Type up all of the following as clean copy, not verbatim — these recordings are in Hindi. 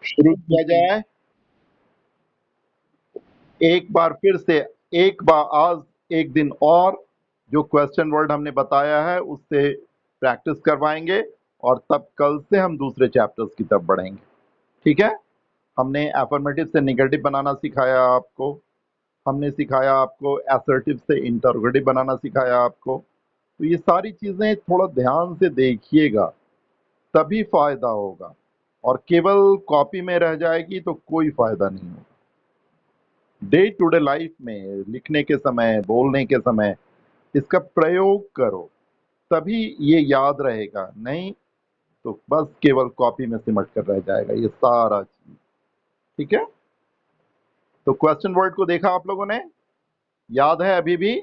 शुरू किया जाए। एक बार फिर से, एक बार आज एक दिन और जो क्वेश्चन वर्ड हमने बताया है उससे प्रैक्टिस करवाएंगे और तब कल से हम दूसरे चैप्टर्स की तरफ बढ़ेंगे। ठीक है? हमने एफर्मेटिव से नेगेटिव बनाना सिखाया आपको, हमने सिखाया आपको असर्टिव से इंटरोगेटिव बनाना सिखाया आपको। तो ये सारी चीजें थोड़ा ध्यान से देखिएगा, तभी फायदा होगा, और केवल कॉपी में रह जाएगी तो कोई फायदा नहीं होगा। डे टू डे लाइफ में लिखने के समय, बोलने के समय इसका प्रयोग करो, तभी ये याद रहेगा, नहीं तो बस केवल कॉपी में सिमट कर रह जाएगा ये सारा चीज। ठीक है? तो क्वेश्चन वर्ड को देखा आप लोगों ने? याद है अभी भी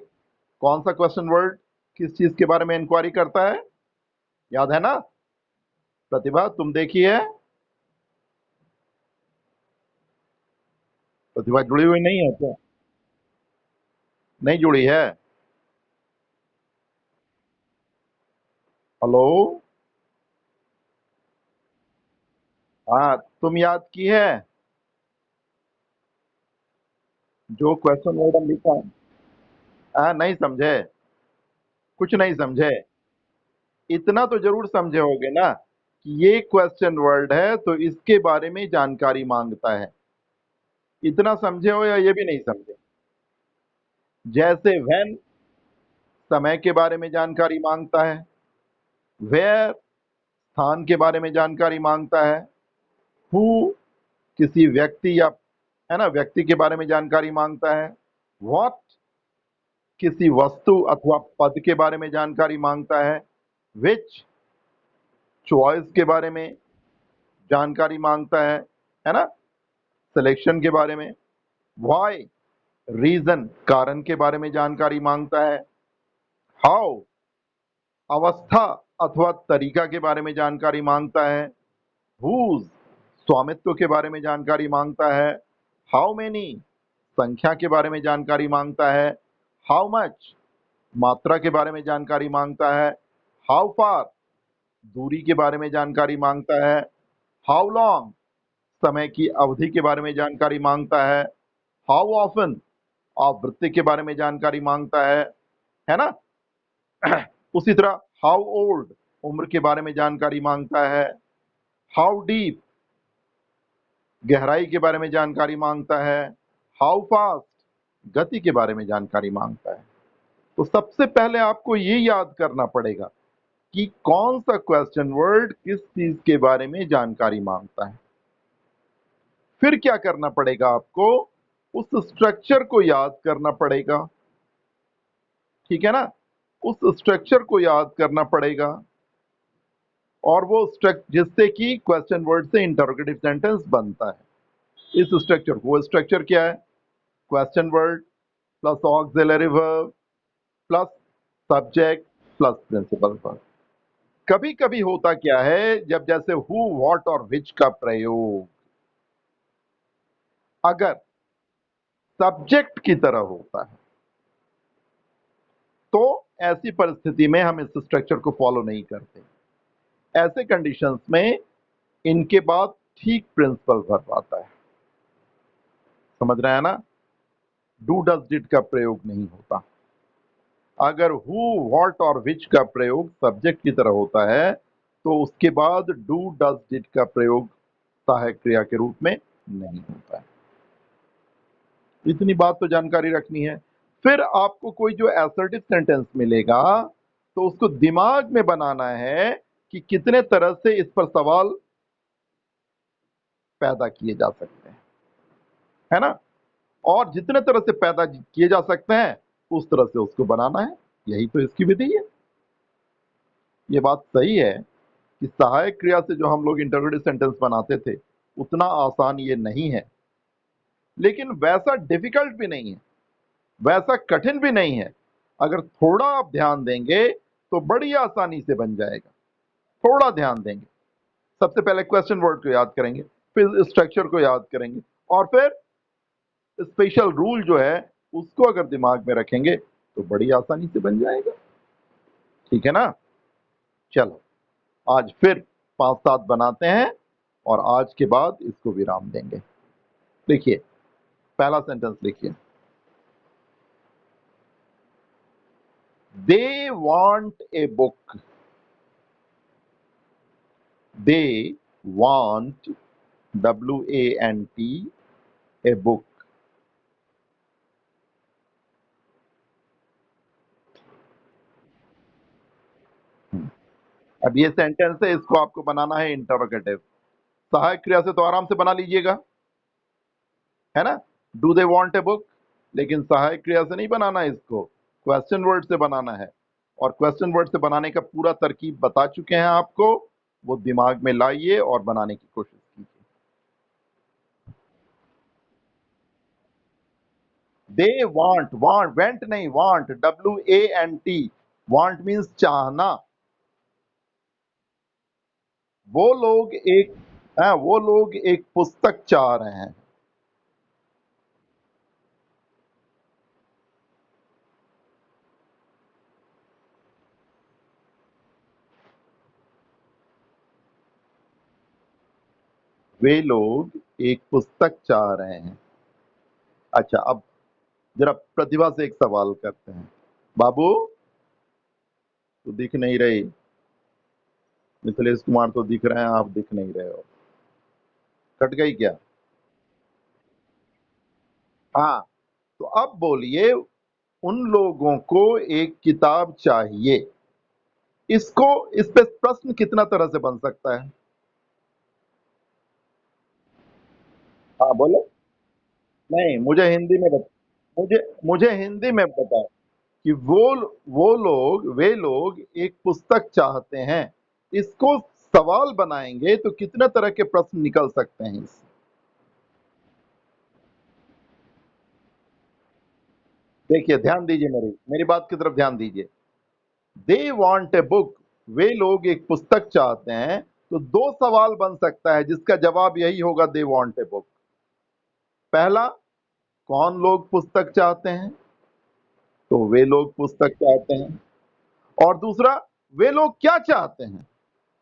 कौन सा क्वेश्चन वर्ड किस चीज के बारे में इंक्वायरी करता है? याद है ना? प्रतिभा तुम देखी है? प्रतिभा जुड़ी हुई नहीं है क्या? नहीं जुड़ी है? हेलो? हाँ, तुम याद की है जो क्वेश्चन वर्ड हम लिखा है? हाँ, नहीं समझे? कुछ नहीं समझे? इतना तो जरूर समझे होगे ना कि ये क्वेश्चन वर्ड है तो इसके बारे में जानकारी मांगता है। इतना समझे हो या ये भी नहीं समझे? जैसे व्हेन समय के बारे में जानकारी मांगता है, वेयर स्थान के बारे में जानकारी मांगता है, हु किसी व्यक्ति या, है ना, व्यक्ति के बारे में जानकारी मांगता है, व्हाट किसी वस्तु अथवा पद के बारे में जानकारी मांगता है, विच चॉइस के बारे में जानकारी मांगता है ना, सिलेक्शन के बारे में, व्हाई रीजन कारण के बारे में जानकारी मांगता है, हाउ अवस्था अथवा तरीका के बारे में जानकारी मांगता है, हुज स्वामित्व के बारे में जानकारी मांगता है, हाउ मेनी संख्या के बारे में जानकारी मांगता है, हाउ मच मात्रा के बारे में जानकारी मांगता है, हाउ फार दूरी के बारे में जानकारी मांगता है, हाउ लॉन्ग समय की अवधि के बारे में जानकारी मांगता हाउ ऑफन आवृत्ति के बारे में जानकारी मांगता है ना? उसी तरह हाउ ओल्ड उम्र के बारे में जानकारी मांगता है, हाउ डीप गहराई के बारे में जानकारी मांगता है, हाउ फास्ट गति के बारे में जानकारी मांगता है। तो सबसे पहले आपको ये याद करना पड़ेगा कि कौन सा क्वेश्चन वर्ड किस चीज के बारे में जानकारी मांगता है। फिर क्या करना पड़ेगा आपको? उस स्ट्रक्चर को याद करना पड़ेगा। ठीक है ना? उस स्ट्रक्चर को याद करना पड़ेगा, और वो जिससे कि क्वेश्चन वर्ड से इंटरोगेटिव सेंटेंस बनता है। इस स्ट्रक्चर को, वो स्ट्रक्चर क्या है? Question word plus auxiliary verb plus subject plus principal verb. कभी कभी होता क्या है, जब जैसे हु, व्हाट और विच का प्रयोग अगर सब्जेक्ट की तरह होता है तो ऐसी परिस्थिति में हम इस स्ट्रक्चर को फॉलो नहीं करते। ऐसे कंडीशंस में इनके बाद ठीक प्रिंसिपल वर्ब आता है। समझ रहे हैं ना? डू डज डिड का प्रयोग नहीं होता। अगर हु, व्हाट और विच का प्रयोग सब्जेक्ट की तरह होता है तो उसके बाद डू डज डिड का प्रयोग सहायक क्रिया के रूप में नहीं होता है। इतनी बात तो जानकारी रखनी है। फिर आपको कोई जो असर्टिव सेंटेंस मिलेगा तो उसको दिमाग में बनाना है कि कितने तरह से इस पर सवाल पैदा किए जा सकते हैं, है ना? और जितने तरह से पैदा किए जा सकते हैं उस तरह से उसको बनाना है। यही तो इसकी विधि है। ये बात सही है कि सहायक क्रिया से जो हम लोग इंटरोगेटिव सेंटेंस बनाते थे उतना आसान ये नहीं है, लेकिन वैसा डिफिकल्ट भी नहीं है, वैसा कठिन भी नहीं है। अगर थोड़ा आप ध्यान देंगे तो बड़ी आसानी से बन जाएगा। थोड़ा ध्यान देंगे। सबसे पहले क्वेश्चन वर्ड को याद करेंगे, फिर स्ट्रक्चर को याद करेंगे, और फिर स्पेशल रूल जो है उसको अगर दिमाग में रखेंगे तो बड़ी आसानी से बन जाएगा। ठीक है ना? चलो आज फिर 5-7 बनाते हैं और आज के बाद इसको विराम देंगे। लिखिए, पहला सेंटेंस लिखिए। They want a book. They want, WANT, a book. अब ये सेंटेंस है, इसको आपको बनाना है इंटरोगेटिव। सहायक क्रिया से तो आराम से बना लीजिएगा, है ना। Do they want a book, लेकिन सहायक क्रिया से नहीं बनाना है इसको, क्वेश्चन वर्ड से बनाना है। और क्वेश्चन वर्ड से बनाने का पूरा तरकीब बता चुके हैं आपको, वो दिमाग में लाइए और बनाने की कोशिश कीजिए। दे वांट, वेंट नहीं, वांट, WANT। वांट मीन्स चाहना। वो लोग एक, वो लोग एक पुस्तक चाह रहे हैं। वे लोग एक पुस्तक चाह रहे हैं। अच्छा, अब जरा प्रतिभा से एक सवाल करते हैं। बाबू, तो दिख नहीं रही। मिथिलेश कुमार तो दिख रहे हैं, आप दिख नहीं रहे हो। कट गई क्या? हाँ, तो अब बोलिए, उन लोगों को एक किताब चाहिए। इसको, इस पे प्रश्न कितना तरह से बन सकता है? हाँ बोलो। नहीं, मुझे हिंदी में बता, मुझे मुझे हिंदी में बताओ कि वे लोग एक पुस्तक चाहते हैं। इसको सवाल बनाएंगे तो कितने तरह के प्रश्न निकल सकते हैं इससे? देखिए, ध्यान दीजिए, मेरी मेरी बात की तरफ ध्यान दीजिए। दे वांट ए बुक, वे लोग एक पुस्तक चाहते हैं, तो दो सवाल बन सकता है जिसका जवाब यही होगा, दे वांट ए बुक। पहला, कौन लोग पुस्तक चाहते हैं? तो वे लोग पुस्तक चाहते हैं। और दूसरा, वे लोग क्या चाहते हैं?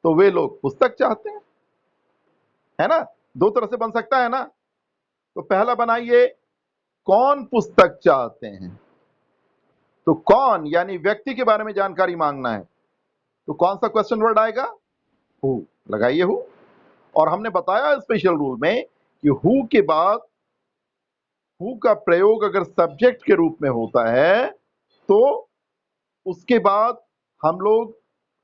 तो वे लोग पुस्तक चाहते हैं, है ना। दो तरह से बन सकता है ना। तो पहला बनाइए, कौन पुस्तक चाहते हैं। तो कौन यानी व्यक्ति के बारे में जानकारी मांगना है, तो कौन सा क्वेश्चन वर्ड आएगा? हु। लगाइए हु। और हमने बताया स्पेशल रूल में कि हु के बाद, हु का प्रयोग अगर सब्जेक्ट के रूप में होता है तो उसके बाद हम लोग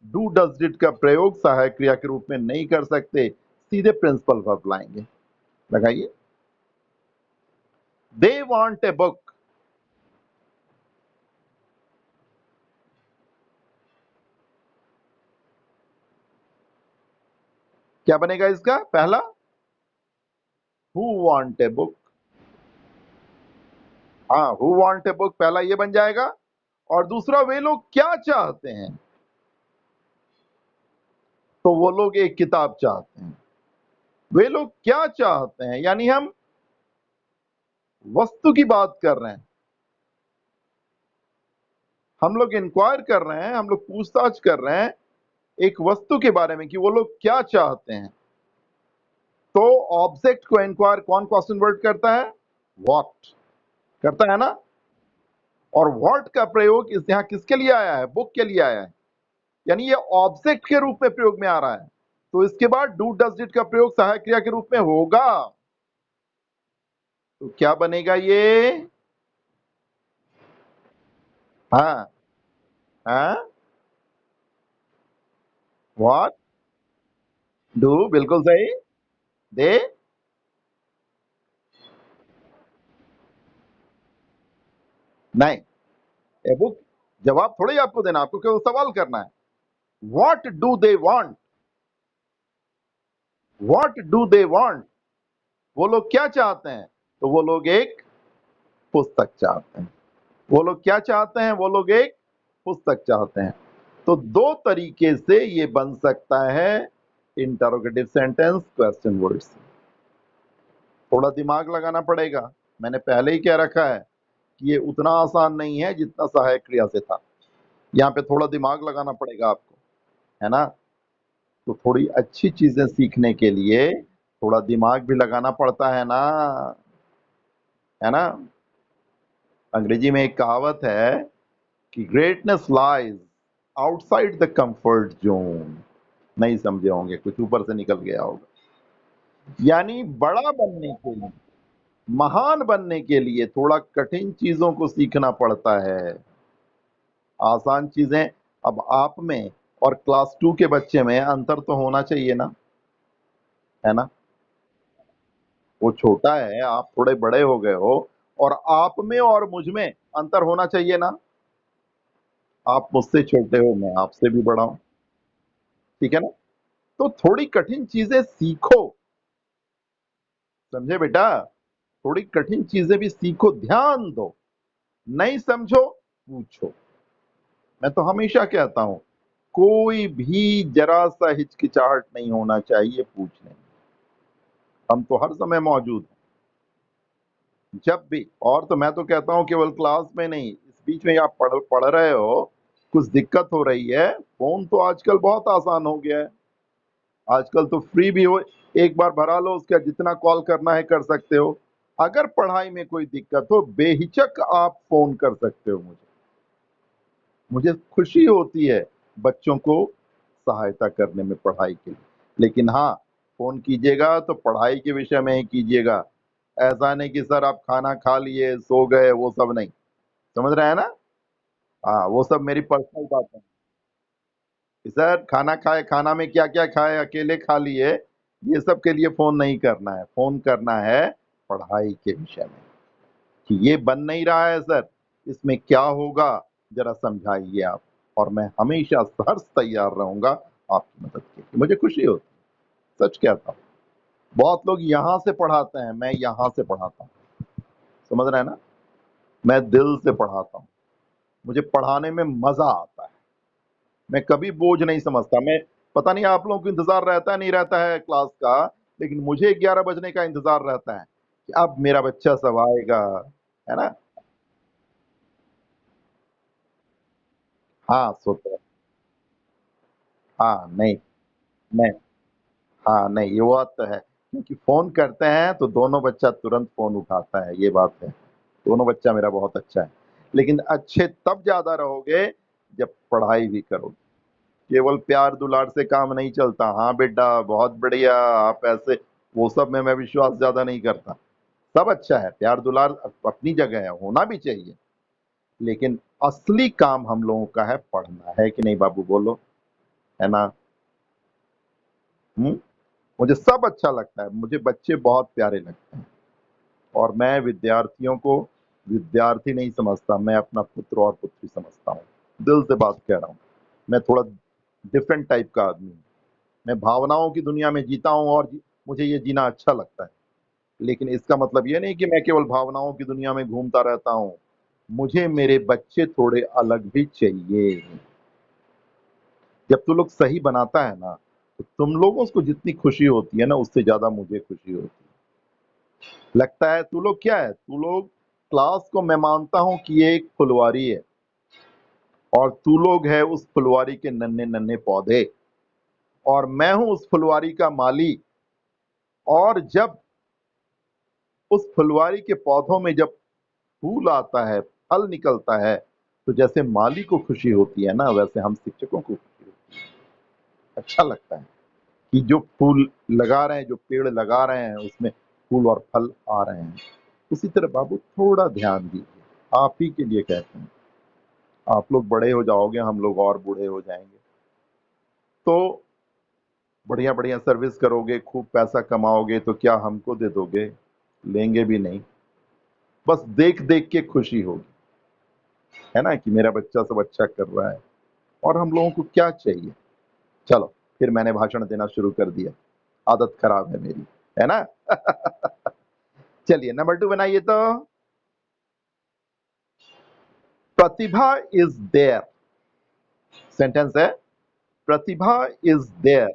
डू डज डिड का प्रयोग सहायक क्रिया के रूप में नहीं कर सकते, सीधे प्रिंसिपल वर्ब लाएंगे। लगाइए, दे वांट ए बुक। क्या बनेगा इसका? पहला, हु वांट ए बुक। हाँ, हु वांट ए बुक पहला ये बन जाएगा। और दूसरा, वे लोग क्या चाहते हैं? तो वो लोग एक किताब चाहते हैं। वे लोग क्या चाहते हैं यानी हम वस्तु की बात कर रहे हैं। हम लोग इंक्वायर कर रहे हैं, हम लोग पूछताछ कर रहे हैं एक वस्तु के बारे में कि वो लोग क्या चाहते हैं। तो ऑब्जेक्ट को इंक्वायर कौन क्वेश्चन वर्ड करता है? व्हाट करता है ना। और व्हाट का प्रयोग इस यहां किसके लिए आया है? बुक के लिए आया है, यानी ये ऑब्जेक्ट के रूप में प्रयोग में आ रहा है। तो इसके बाद डू डज डिड का प्रयोग सहायक क्रिया के रूप में होगा। तो क्या बनेगा ये? हाँ, हाँ, व्हाट, डू, बिल्कुल सही। दे, नहीं, ए बुक जवाब थोड़ी आपको देना, आपको केवल सवाल करना है। What do they want, what do they want, वो लोग क्या चाहते हैं? तो वो लोग एक पुस्तक चाहते हैं। वो लोग क्या चाहते हैं? वो लोग एक पुस्तक चाहते हैं। तो दो तरीके से ये बन सकता है इंटरोगेटिव सेंटेंस क्वेश्चन वर्ड से। थोड़ा दिमाग लगाना पड़ेगा, मैंने पहले ही कह रखा है कि ये उतना आसान नहीं है जितना सहायक क्रिया से था। यहाँ पे थोड़ा दिमाग लगाना पड़ेगा आपको, है ना। तो थोड़ी अच्छी चीजें सीखने के लिए थोड़ा दिमाग भी लगाना पड़ता है ना। अंग्रेजी में एक कहावत है कि greatness lies outside the comfort zone. नहीं समझे होंगे, कुछ ऊपर से निकल गया होगा। यानी बड़ा बनने के लिए, महान बनने के लिए थोड़ा कठिन चीजों को सीखना पड़ता है। आसान चीजें, अब आप में और क्लास 2 के बच्चे में अंतर तो होना चाहिए ना, है ना। वो छोटा है, आप थोड़े बड़े हो गए हो, और आप में और मुझ में अंतर होना चाहिए ना। आप मुझसे छोटे हो, मैं आपसे भी बड़ा हूं, ठीक है ना। तो थोड़ी कठिन चीजें सीखो, समझे बेटा। थोड़ी कठिन चीजें भी सीखो, ध्यान दो, नहीं समझो पूछो। मैं तो हमेशा कहता हूं, कोई भी जरा सा हिचकिचाहट नहीं होना चाहिए पूछने में। हम तो हर समय मौजूद हैं, जब भी। और तो मैं तो कहता हूं केवल क्लास में नहीं, इस बीच में आप पढ़ पढ़ रहे हो, कुछ दिक्कत हो रही है, फोन तो आजकल बहुत आसान हो गया है। आजकल तो फ्री भी हो, एक बार भरा लो, उसका जितना कॉल करना है कर सकते हो। अगर पढ़ाई में कोई दिक्कत हो, बेहिचक आप फोन कर सकते हो मुझे। मुझे खुशी होती है बच्चों को सहायता करने में पढ़ाई के लिए। लेकिन हाँ, फोन कीजिएगा तो पढ़ाई के विषय में ही कीजिएगा। ऐसा नहीं कि सर आप खाना खा लिए सो गए, वो सब नहीं। समझ रहे हैं ना। हाँ, वो सब मेरी पर्सनल बात है कि सर खाना खाए, खाना में क्या क्या खाए, अकेले खा लिए, ये सब के लिए फोन नहीं करना है। फोन करना है पढ़ाई के विषय में कि ये बन नहीं रहा है सर, इसमें क्या होगा, जरा समझाइए आप। और मैं हमेशा सहर्ष तैयार रहूंगा आपकी मदद के लिए। मुझे खुशी होती है, सच कहता हूँ। बहुत लोग यहाँ से पढ़ाते हैं, मैं यहाँ से पढ़ाता हूँ। समझ रहे हैं ना। मैं दिल से पढ़ाता हूँ, मुझे पढ़ाने में मजा आता है। मैं कभी बोझ नहीं समझता। मैं, पता नहीं आप लोगों को इंतजार रहता है नहीं रहता है क्लास का, लेकिन मुझे 11 बजने का इंतजार रहता है कि अब मेरा बच्चा सब आएगा, है ना। हाँ सोते हैं। हाँ नहीं, नहीं, हाँ नहीं, ये बात तो है, क्योंकि फोन करते हैं तो दोनों बच्चा तुरंत फोन उठाता है, ये बात है। दोनों बच्चा मेरा बहुत अच्छा है। लेकिन अच्छे तब ज्यादा रहोगे जब पढ़ाई भी करोगे। केवल प्यार दुलार से काम नहीं चलता। हाँ बेटा बहुत बढ़िया, आप ऐसे, वो सब में मैं विश्वास ज्यादा नहीं करता। सब अच्छा है, प्यार दुलार अपनी जगह है, होना भी चाहिए। लेकिन असली काम हम लोगों का है पढ़ना, है कि नहीं बाबू, बोलो, है ना। हम्म। मुझे सब अच्छा लगता है, मुझे बच्चे बहुत प्यारे लगते हैं। और मैं विद्यार्थियों को विद्यार्थी नहीं समझता, मैं अपना पुत्र और पुत्री समझता हूँ। दिल से बात कह रहा हूँ। मैं थोड़ा डिफरेंट टाइप का आदमी हूँ। मैं भावनाओं की दुनिया में जीता हूँ, और मुझे ये जीना अच्छा लगता है। लेकिन इसका मतलब ये नहीं कि मैं केवल भावनाओं की दुनिया में घूमता रहता हूँ। मुझे मेरे बच्चे थोड़े अलग भी चाहिए। जब तू लोग सही बनाता है ना, तो तुम लोगों को जितनी खुशी होती है ना, उससे ज्यादा मुझे खुशी होती है। लगता है तू लोग क्या है, तू लोग क्लास को मैं मानता हूं कि ये एक फुलवारी है, और तू लोग है उस फुलवारी के नन्हे नन्हे पौधे, और मैं हूं उस फुलवारी का माली। और जब उस फुलवारी के पौधों में जब फूल आता है, फल निकलता है, तो जैसे माली को खुशी होती है ना, वैसे हम शिक्षकों को खुशी होती है। अच्छा लगता है कि जो फूल लगा रहे हैं, जो पेड़ लगा रहे हैं, उसमें फूल और फल आ रहे हैं। उसी तरह बाबू थोड़ा ध्यान दीजिए, आप ही के लिए कहते हैं। आप लोग बड़े हो जाओगे, हम लोग और बूढ़े हो जाएंगे, तो बढ़िया बढ़िया सर्विस करोगे, खूब पैसा कमाओगे, तो क्या हमको दे दोगे? लेंगे भी नहीं। बस देख देख के खुशी होगी, है ना, कि मेरा बच्चा सब अच्छा कर रहा है। और हम लोगों को क्या चाहिए। चलो, फिर मैंने भाषण देना शुरू कर दिया, आदत खराब है मेरी, है ना। चलिए नंबर 2 बनाइए तो। प्रतिभा इज देयर। सेंटेंस है, Pratibha is there.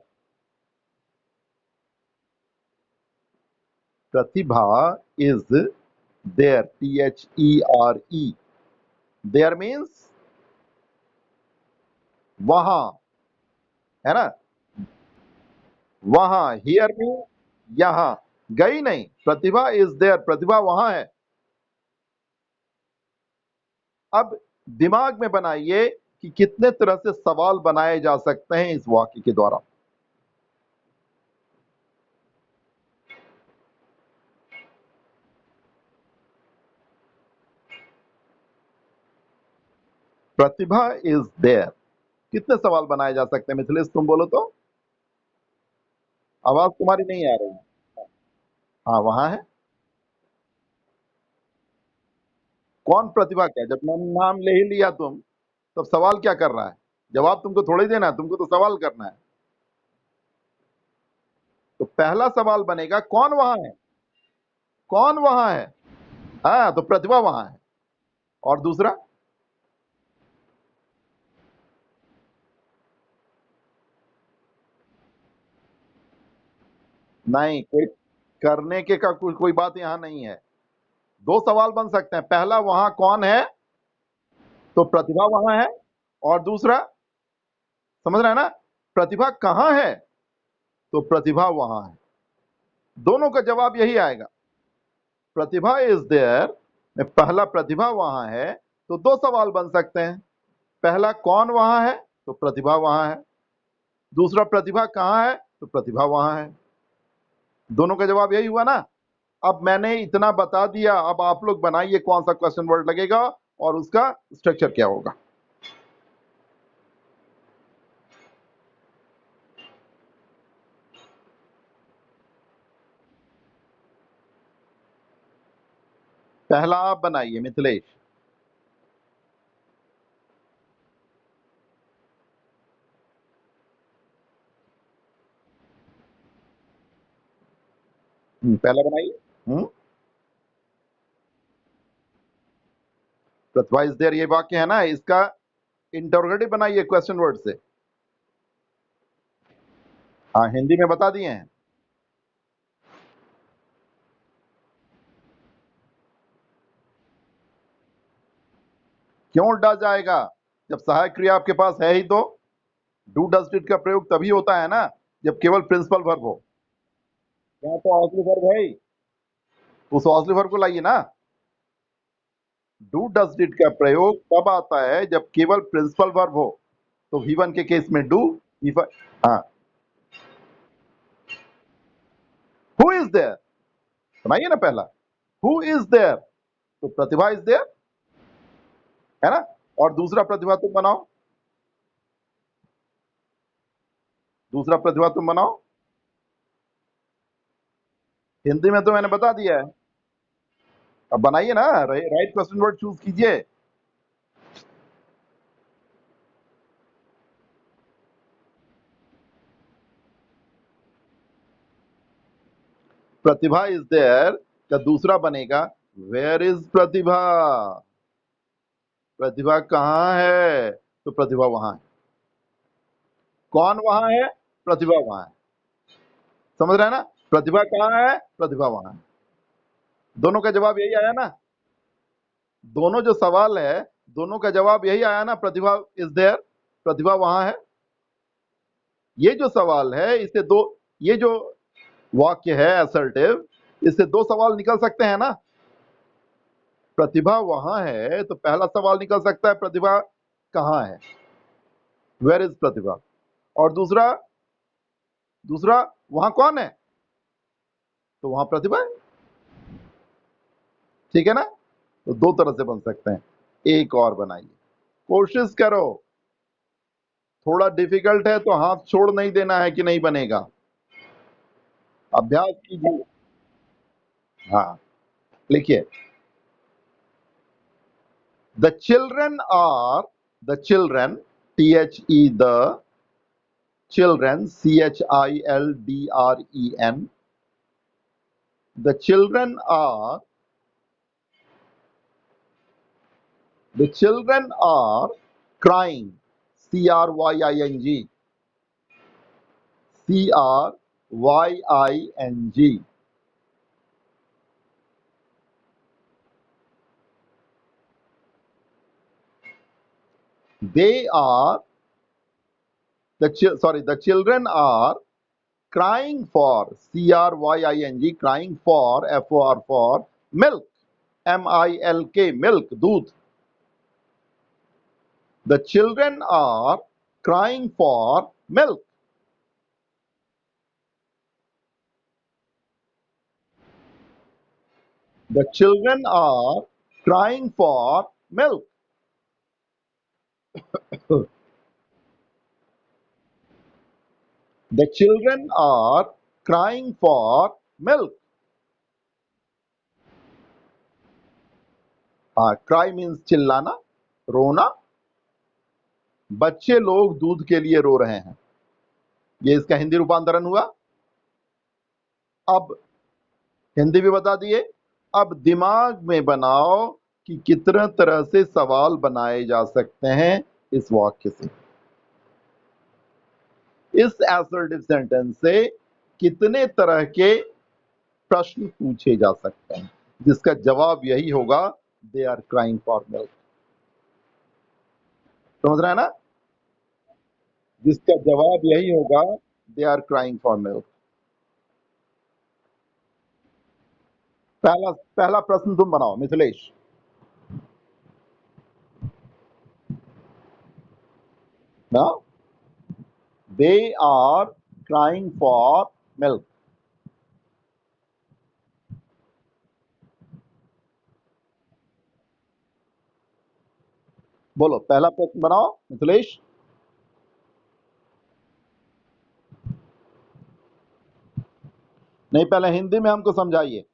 Pratibha is there, THERE। There means वहां, है ना। वहां, हियर मीन्स यहां गई नहीं, प्रतिभा इज देयर, प्रतिभा वहां है। अब दिमाग में बनाइए कि कितने तरह से सवाल बनाए जा सकते हैं इस वाक्य के द्वारा। प्रतिभा इज देयर, कितने सवाल बनाए जा सकते हैं मिथिलेश, तुम बोलो तो। आवाज तुम्हारी नहीं आ रही है। हाँ वहां है। कौन प्रतिभा क्या, जब मैंने नाम ले ही लिया तुम, तब सवाल क्या कर रहा है? जवाब तुमको थोड़ी देना है, तुमको तो सवाल करना है। तो पहला सवाल बनेगा कौन वहां है, कौन वहां है। हाँ तो प्रतिभा वहां है। और दूसरा, नहीं कोई करने के का कोई बात यहां नहीं है। दो सवाल बन सकते हैं, पहला वहां कौन है, तो प्रतिभा वहां है। और दूसरा, समझ रहे हैं ना, प्रतिभा कहां है, तो प्रतिभा वहां है। दोनों का जवाब यही आएगा। प्रतिभा इज देयर में पहला प्रतिभा वहां है, तो दो सवाल बन सकते हैं। पहला कौन वहां है, तो प्रतिभा वहां है। दूसरा प्रतिभा कहां है, तो प्रतिभा वहां है। दोनों का जवाब यही हुआ ना। अब मैंने इतना बता दिया, अब आप लोग बनाइए कौन सा क्वेश्चन वर्ड लगेगा और उसका स्ट्रक्चर क्या होगा। पहला आप बनाइए मिथिलेश। पहला बनाइए। प्रतिभा इज देयर ये वाक्य है ना, इसका इंटरोगेटिव बनाइए क्वेश्चन वर्ड से। हाँ हिंदी में बता दिए हैं। क्यों डा जाएगा, जब सहायक क्रिया आपके पास है ही तो। डू डज डिड का प्रयोग तभी होता है ना जब केवल प्रिंसिपल वर्ब हो। यहाँ तो ऑक्सिलरी वर्ब है ही, तो उस ऑक्सिलरी वर्ब को लाइए ना। डू डज डिड का प्रयोग तब आता है जब केवल प्रिंसिपल वर्ब हो। तो V1 के केस में डू, V1। हाँ, हु इज देयर बनाइए ना पहला। हु इज देयर, तो प्रतिभा इज देयर, है ना। और दूसरा प्रतिभा तुम बनाओ, दूसरा प्रतिभा तुम बनाओ। हिंदी में तो मैंने बता दिया है, अब बनाइए ना, राइट क्वेश्चन वर्ड चूज कीजिए। प्रतिभा इज देयर का दूसरा बनेगा वेयर इज प्रतिभा, प्रतिभा कहाँ है, तो प्रतिभा वहां है। कौन वहां है, प्रतिभा वहां है। समझ रहे हैं ना, प्रतिभा कहाँ है, प्रतिभा वहां है। दोनों का जवाब यही आया ना, दोनों जो सवाल है दोनों का जवाब यही आया ना, प्रतिभा इज देयर, प्रतिभा वहां है। ये जो सवाल है इससे दो, ये जो वाक्य है असर्टिव, इससे दो सवाल निकल सकते हैं ना। प्रतिभा वहां है तो पहला सवाल निकल सकता है प्रतिभा कहां है, वेयर इज प्रतिभा। और दूसरा, दूसरा वहां कौन है, तो वहां प्रतिभा है। ठीक है ना, तो दो तरह से बन सकते हैं। एक और बनाइए, कोशिश करो। थोड़ा डिफिकल्ट है तो हाथ छोड़ नहीं देना है कि नहीं बनेगा, अभ्यास कीजिए। हाँ लिखिए, the children are, the children, THE the children, CHILDREN, the children are, the children are crying, CRYING, CRYING. They are the children are crying for, CRYING, crying for, FOR, for milk, MILK, milk, दूध. The children are crying for milk. The children are crying for milk. The children are crying for milk. Cry means चिल्लाना, रोना. बच्चे लोग दूध के लिए रो रहे हैं. ये इसका हिंदी रूपांतरण हुआ. अब हिंदी भी बता दिए. अब दिमाग में बनाओ कि कितने तरह से सवाल बनाए जा सकते हैं इस वाक्य से. इस असर्टिव सेंटेंस से कितने तरह के प्रश्न पूछे जा सकते हैं, जिसका जवाब यही होगा, they are crying for milk. समझ रहे हैं ना? जिसका जवाब यही होगा, they are crying for milk. पहला प्रश्न तुम बनाओ मिथिलेश. ना, they are crying for milk. बोलो, पहला प्रश्न बनाओ मिथिलेश. नहीं, पहले हिंदी में हमको समझाइए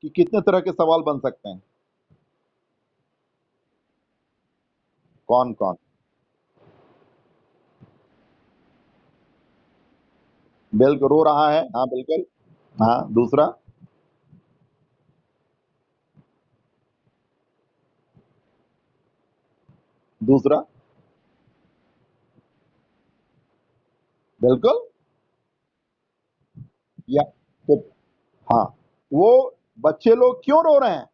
कि कितने तरह के सवाल बन सकते हैं. कौन कौन? बिल्कुल, रो रहा है. हाँ बिल्कुल. हाँ, दूसरा. दूसरा. बिल्कुल. या तो हाँ, वो बच्चे लोग क्यों रो रहे हैं,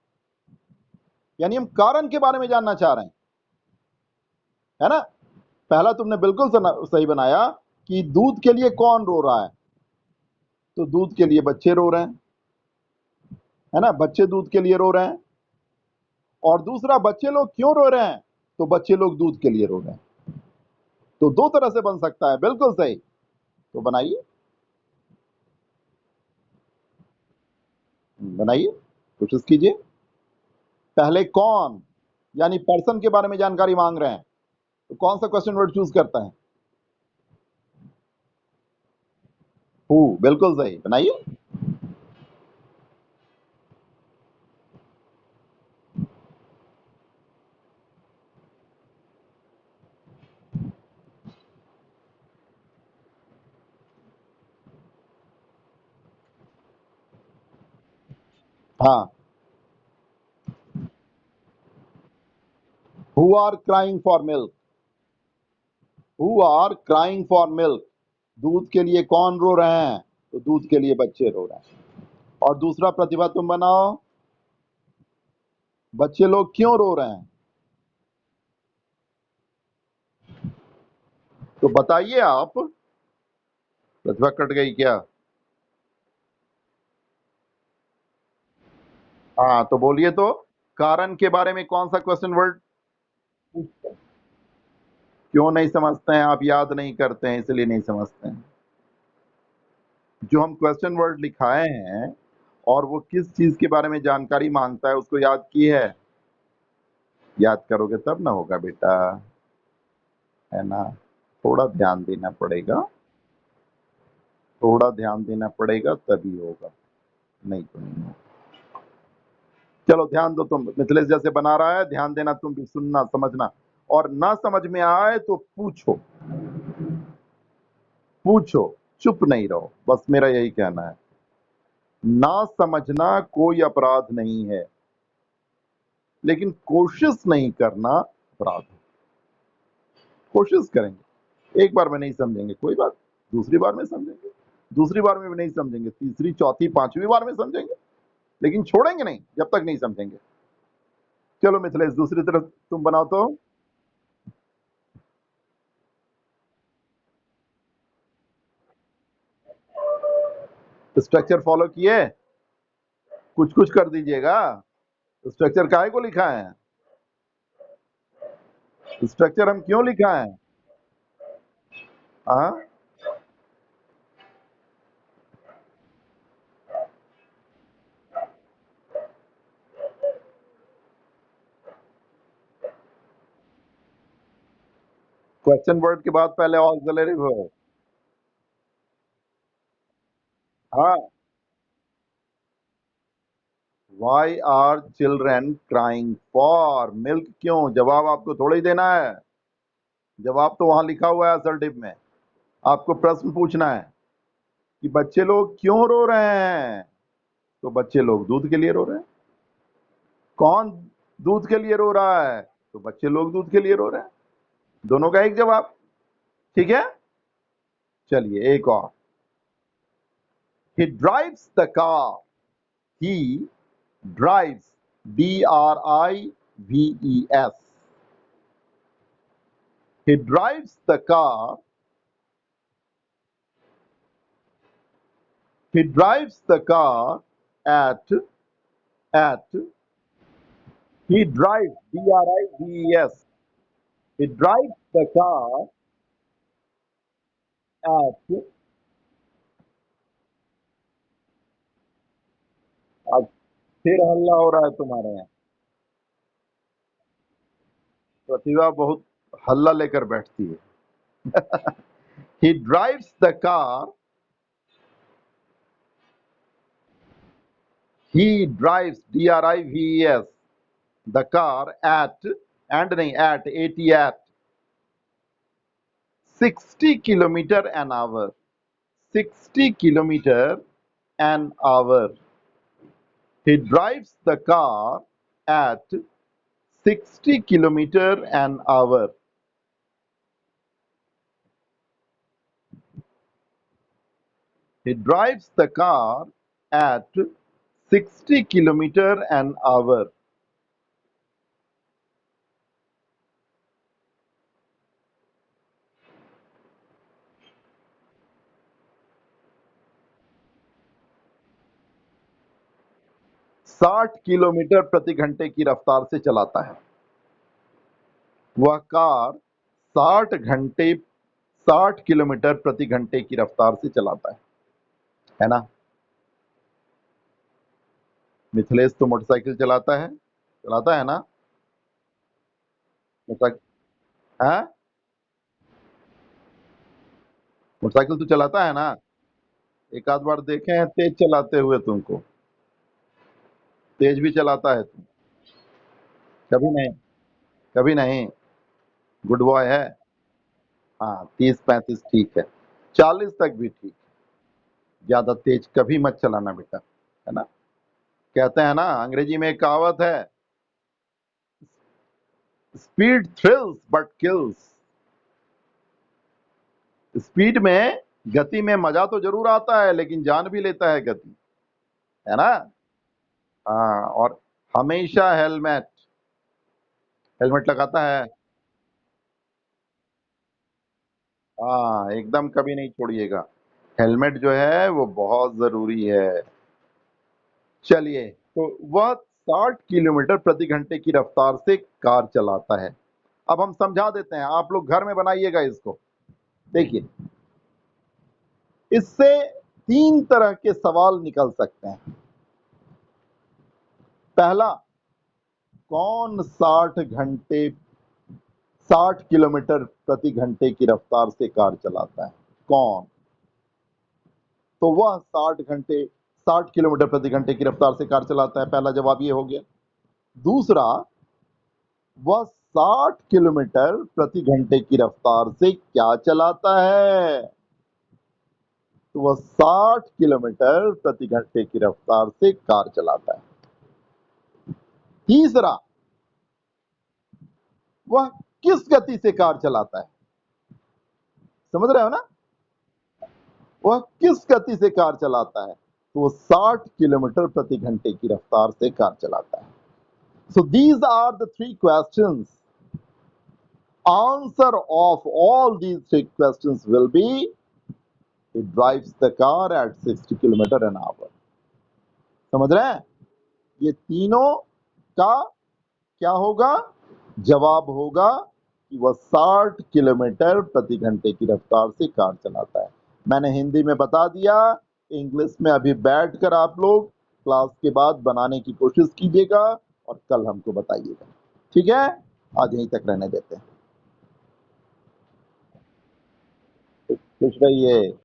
यानी हम कारण के बारे में जानना चाह रहे हैं, है ना? पहला तुमने बिल्कुल सही बनाया कि दूध के लिए कौन रो रहा है, तो दूध के लिए बच्चे रो रहे हैं, है ना? बच्चे दूध के लिए रो रहे हैं. और दूसरा, बच्चे लोग क्यों रो रहे हैं, तो बच्चे लोग दूध के लिए रो रहे हैं. तो दो तरह से बन सकता है. बिल्कुल सही. तो बनाइए, बनाइए, कोशिश कीजिए. पहले कौन, यानी पर्सन के बारे में जानकारी मांग रहे हैं, तो कौन सा क्वेश्चन वर्ड चूज करता है? हु. बिल्कुल सही. बनाइए. हाँ. Who are crying for milk. Who are crying for milk. दूध के लिए कौन रो रहे हैं, तो दूध के लिए बच्चे रो रहे हैं. और दूसरा प्रतिभा तुम बनाओ, बच्चे लोग क्यों रो रहे हैं, तो बताइए आप. प्रतिभा कट गई क्या? हाँ, तो बोलिए तो. कारण के बारे में कौन सा क्वेश्चन वर्ड? क्यों नहीं समझते हैं? आप याद नहीं करते हैं इसलिए नहीं समझते हैं. जो हम क्वेश्चन वर्ड लिखाए हैं और वो किस चीज के बारे में जानकारी मांगता है, उसको याद की है? याद करोगे तब ना होगा बेटा, है ना? थोड़ा ध्यान देना पड़ेगा. थोड़ा ध्यान देना पड़ेगा तभी होगा, नहीं तो नहीं होगा. चलो ध्यान दो. तुम मिथिलेश जैसे बना रहा है, ध्यान देना तुम भी, सुनना समझना. और ना समझ में आए तो पूछो, पूछो, चुप नहीं रहो. बस मेरा यही कहना है. ना समझना कोई अपराध नहीं है, लेकिन कोशिश नहीं करना अपराध है. कोशिश करेंगे, एक बार में नहीं समझेंगे कोई बात, दूसरी बार में समझेंगे, दूसरी बार में भी नहीं समझेंगे, तीसरी चौथी पांचवी बार में समझेंगे, लेकिन छोड़ेंगे नहीं जब तक नहीं समझेंगे. चलो मिथिलेश, दूसरी तरफ तुम बनाओ तो. स्ट्रक्चर फॉलो किए? कुछ कुछ कर दीजिएगा। स्ट्रक्चर काहे को लिखा है? स्ट्रक्चर हम क्यों लिखा है? हाँ, क्वेश्चन वर्ड के बाद पहले ऑक्सिलरी वर्ब। हाँ, why are children crying for milk? क्यों? जवाब आपको थोड़ा ही देना है, जवाब तो वहां लिखा हुआ है असर्टिव में। आपको प्रश्न पूछना है कि बच्चे लोग क्यों रो रहे हैं, तो बच्चे लोग दूध के लिए रो रहे हैं। कौन दूध के लिए रो रहा है, तो बच्चे लोग दूध के लिए रो रहे हैं। दोनों का एक जवाब, ठीक है। चलिए एक और। ही drives the car. He drives, DRIVES। He drives the car. He drives the car at he drives, DRIVES. He drives the car at, अब फिर हल्ला हो रहा है तुम्हारे यहाँ। प्रतिभा बहुत हल्ला लेकर बैठती है। He drives the car. He drives, DRIVES, the car at, and नहीं, at 60 kilometer an hour. 60 kilometer an hour. He drives the car at 60 kilometer an hour. He drives the car at 60 kilometer an hour. साठ किलोमीटर प्रति घंटे की रफ्तार से चलाता है वह कार। 60 किलोमीटर प्रति घंटे की रफ्तार से चलाता है ना। मिथिलेश तो मोटरसाइकिल चलाता है ना। मोटरसाइकिल, हाँ, मोटरसाइकिल तो चलाता है ना। एक आध बार देखे हैं तेज चलाते हुए तुमको। तेज भी चलाता है तुम? कभी नहीं, कभी नहीं। गुड बॉय है। हाँ, 30-35 ठीक है, 40 तक भी ठीक। ज्यादा तेज कभी मत चलाना बेटा, है ना। कहते हैं ना, अंग्रेजी में एक कहावत है, speed thrills but kills. Speed में, गति में मजा तो जरूर आता है, लेकिन जान भी लेता है गति, है ना। हाँ, और हमेशा हेलमेट, हेलमेट लगाता है। हाँ, एकदम कभी नहीं छोड़िएगा। हेलमेट जो है वो बहुत जरूरी है। चलिए, तो वह 60 किलोमीटर प्रति घंटे की रफ्तार से कार चलाता है। अब हम समझा देते हैं, आप लोग घर में बनाइएगा इसको। देखिए, इससे 3 तरह के सवाल निकल सकते हैं। पहला, कौन 60 किलोमीटर प्रति घंटे की रफ्तार से कार चलाता है? कौन? तो वह 60 किलोमीटर प्रति घंटे की रफ्तार से कार चलाता है, पहला जवाब ये हो गया। दूसरा, वह 60 किलोमीटर प्रति घंटे की रफ्तार से क्या चलाता है? तो वह 60 किलोमीटर प्रति घंटे की रफ्तार से कार चलाता है। तीसरा, वह किस गति से कार चलाता है? समझ रहे हो ना, वह किस गति से कार चलाता है? तो वो 60 किलोमीटर प्रति घंटे की रफ्तार से कार चलाता है। So these are the 3 questions. Answer of all these 3 questions will be it drives the car at 60 kilometre an hour. समझ रहे हैं? ये तीनों का क्या होगा? जवाब होगा कि वह 60 किलोमीटर प्रति घंटे की रफ्तार से कार चलाता है। मैंने हिंदी में बता दिया, इंग्लिश में अभी बैठकर आप लोग क्लास के बाद बनाने की कोशिश कीजिएगा और कल हमको बताइएगा। ठीक है? आज यहीं तक रहने देते हैं। खुश रहिए।